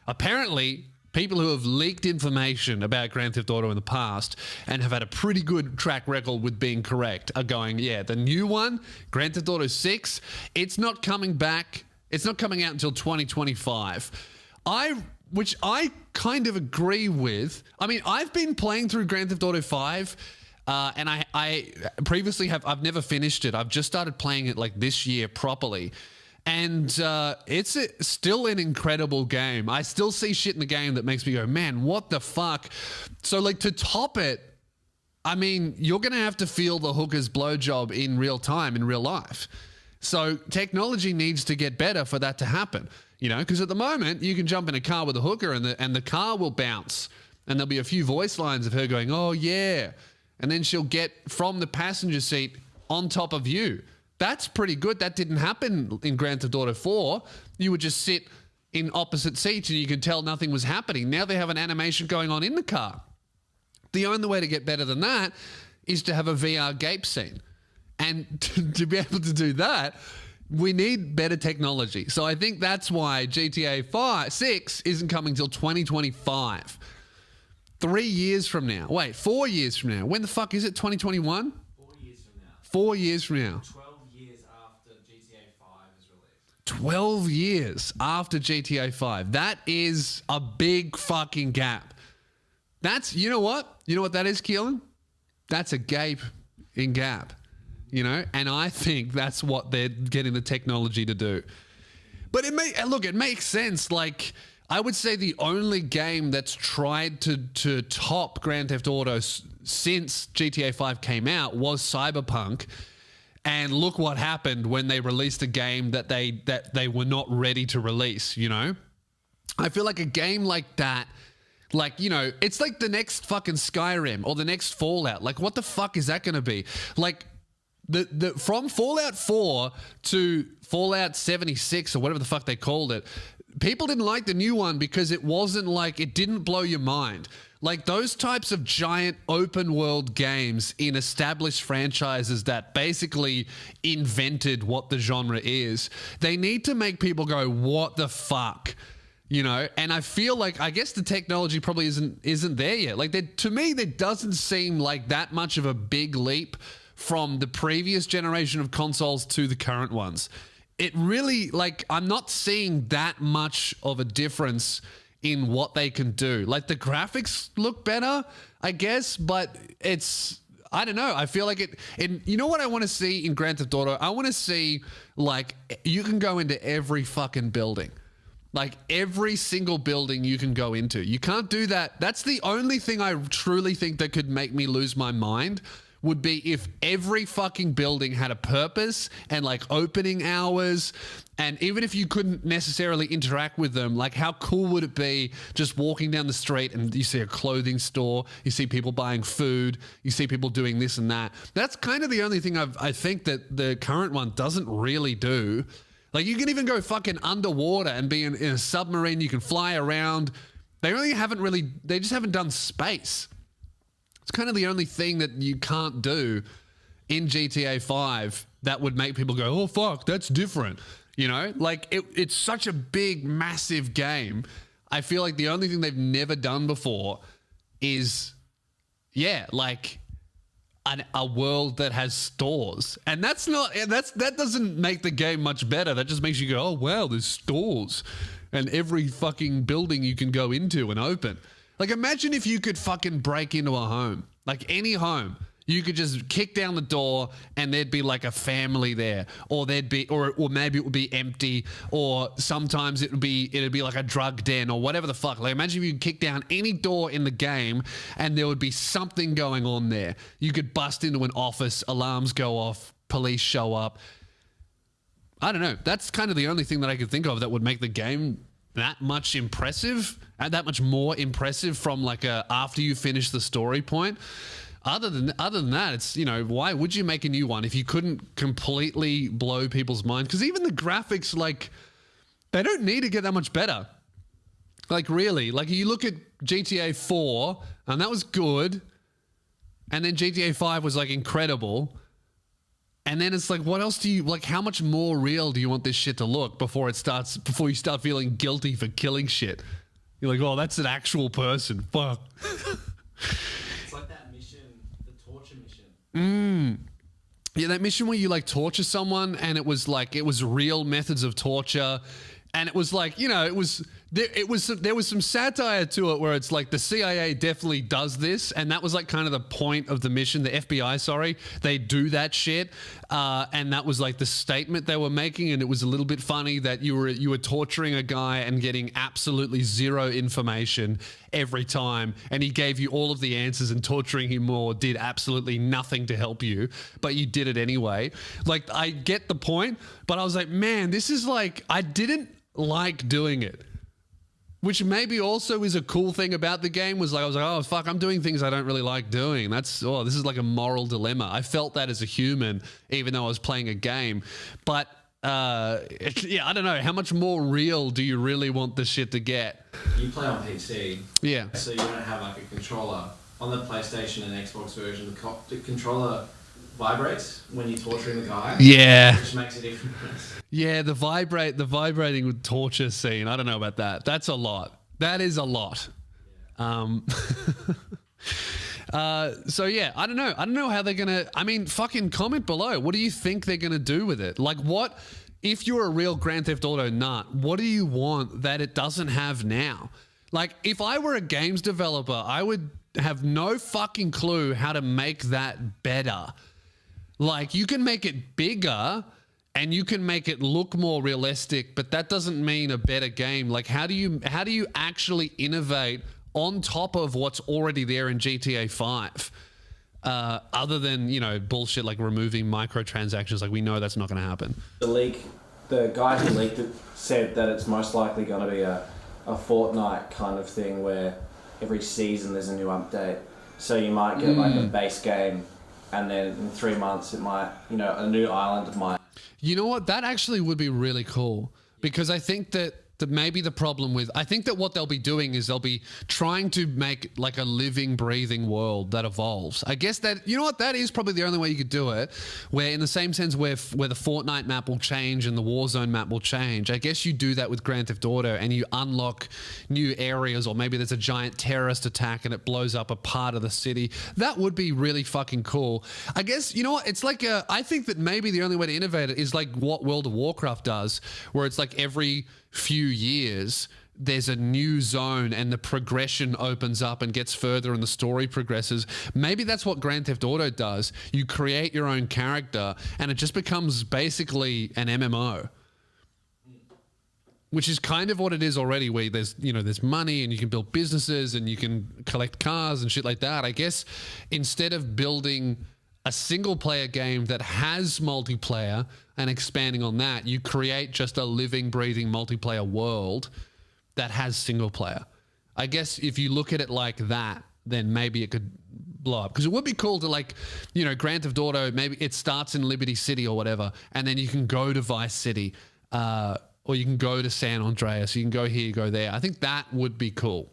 apparently people who have leaked information about Grand Theft Auto in the past and have had a pretty good track record with being correct are going, yeah, the new one, Grand Theft Auto 6, it's not coming back. It's not coming out until 2025. Which I kind of agree with. I mean, I've been playing through Grand Theft Auto 5, and I previously I've never finished it. I've just started playing it like this year properly. And it's still an incredible game. I still see shit in the game that makes me go, man, what the fuck? So, like, to top it, I mean, you're going to have to feel the hooker's blowjob in real time, in real life. So technology needs to get better for that to happen, you know, because at the moment you can jump in a car with a hooker and the car will bounce and there'll be a few voice lines of her going, oh, yeah. And then she'll get from the passenger seat on top of you. That's pretty good. That didn't happen in Grand Theft Auto 4. You would just sit in opposite seats and you could tell nothing was happening. Now they have an animation going on in the car. The only way to get better than that is to have a VR gape scene. And to be able to do that, we need better technology. So I think that's why GTA 6 isn't coming till 2025. 3 years from now. Wait, 4 years from now. When the fuck is it? 2021? 4 years from now. 4 years from now. 12 years after GTA 5 is released. 12 years after GTA 5. That is a big fucking gap. That's, you know what? You know what that is, Keelan? That's a gape in gap, you know? And I think that's what they're getting the technology to do. But it makes sense. Like, I would say the only game that's tried to top Grand Theft Auto since GTA 5 came out was Cyberpunk. And look what happened when they released a game that they were not ready to release, you know? I feel like a game like that, like, you know, it's like the next fucking Skyrim or the next Fallout. Like, what the fuck is that going to be? Like, the from Fallout 4 to Fallout 76 or whatever the fuck they called it, people didn't like the new one because it wasn't like, it didn't blow your mind. Like those types of giant open world games in established franchises that basically invented what the genre is, they need to make people go, what the fuck? You know, and I feel like, I guess the technology probably isn't there yet. Like, to me, there doesn't seem like that much of a big leap from the previous generation of consoles to the current ones. It really, like, I'm not seeing that much of a difference in what they can do. Like, the graphics look better, I guess, but it's, I don't know. I feel like you know what I want to see in Grand Theft Auto? I want to see, like, you can go into every fucking building. Like, every single building you can go into. You can't do that. That's the only thing I truly think that could make me lose my mind, would be if every fucking building had a purpose and like opening hours, and even if you couldn't necessarily interact with them, like how cool would it be just walking down the street and you see a clothing store, you see people buying food, you see people doing this and that. That's kind of the only thing I think that the current one doesn't really do. Like, you can even go fucking underwater and be in a submarine, you can fly around. They just haven't done space. It's kind of the only thing that you can't do in GTA 5 that would make people go, oh, fuck, that's different. You know, like it's such a big, massive game. I feel like the only thing they've never done before is, yeah, like a world that has stores. And that doesn't make the game much better. That just makes you go, oh, wow, there's stores. And every fucking building you can go into and open. Like, imagine if you could fucking break into a home, like any home. You could just kick down the door and there'd be like a family there, or or maybe it would be empty, or sometimes it'd be like a drug den or whatever the fuck. Like, imagine if you could kick down any door in the game and there would be something going on there. You could bust into an office, alarms go off, police show up. I don't know. That's kind of the only thing that I could think of that would make the game that much impressive and that much more impressive from like after you finish the story point. Other than that, it's, you know, why would you make a new one if you couldn't completely blow people's minds? Because even the graphics, like, they don't need to get that much better. Like, really, like, you look at GTA 4 and that was good, and then GTA 5 was like incredible. And then it's like, what else do you, like, how much more real do you want this shit to look before you start feeling guilty for killing shit? You're like, oh, that's an actual person. Fuck. It's like that mission, the torture mission. Yeah, that mission where you like torture someone, and it was real methods of torture, and it was like, you know, there was some satire to it where it's like the CIA definitely does this, and that was like kind of the point of the mission. The FBI, sorry, they do that shit, and that was like the statement they were making, and it was a little bit funny that you were torturing a guy and getting absolutely zero information every time, and he gave you all of the answers, and torturing him more did absolutely nothing to help you, but you did it anyway. Like, I get the point, but I was like, man, this is like, I didn't like doing it. Which maybe also is a cool thing about the game, was like, I was like, oh, fuck, I'm doing things I don't really like doing. This is like a moral dilemma. I felt that as a human, even though I was playing a game. But, yeah, I don't know. How much more real do you really want this shit to get? You play on PC. Yeah. So you don't have like a controller. On the PlayStation and Xbox version, the controller vibrates when you're torturing the guy. Yeah. Which makes a difference. Yeah, the vibrating with torture scene. I don't know about that. That's a lot. That is a lot. So yeah, I don't know. I don't know how they're gonna. I mean, fucking comment below. What do you think they're gonna do with it? Like, what if you're a real Grand Theft Auto nut? What do you want that it doesn't have now? Like, if I were a games developer, I would have no fucking clue how to make that better. Like, you can make it bigger and you can make it look more realistic, but that doesn't mean a better game. Like, how do you actually innovate on top of what's already there in GTA 5? Other than, you know, bullshit like removing microtransactions. Like, we know that's not going to happen. The guy who leaked it said that it's most likely going to be a Fortnite kind of thing where every season there's a new update. So you might get like a base game, and then in 3 months it might, you know, a new island might. You know what? That actually would be really cool, because I think that maybe the problem with, I think that what they'll be doing is they'll be trying to make like a living, breathing world that evolves. I guess that, you know what, that is probably the only way you could do it, where in the same sense where the Fortnite map will change and the Warzone map will change. I guess you do that with Grand Theft Auto and you unlock new areas, or maybe there's a giant terrorist attack and it blows up a part of the city. That would be really fucking cool. I guess, you know what, it's like I think that maybe the only way to innovate it is like what World of Warcraft does, where it's like every few years there's a new zone and the progression opens up and gets further and the story progresses. Maybe that's what Grand Theft Auto does. You create your own character and it just becomes basically an MMO, which is kind of what it is already, where there's, you know, there's money and you can build businesses and you can collect cars and shit like that. I guess instead of building a single player game that has multiplayer and expanding on that, you create just a living, breathing multiplayer world that has single player. I guess if you look at it like that, then maybe it could blow up. Because it would be cool to, like, you know, Grand Theft Auto, maybe it starts in Liberty City or whatever, and then you can go to Vice City, or you can go to San Andreas, you can go here, go there. I think that would be cool.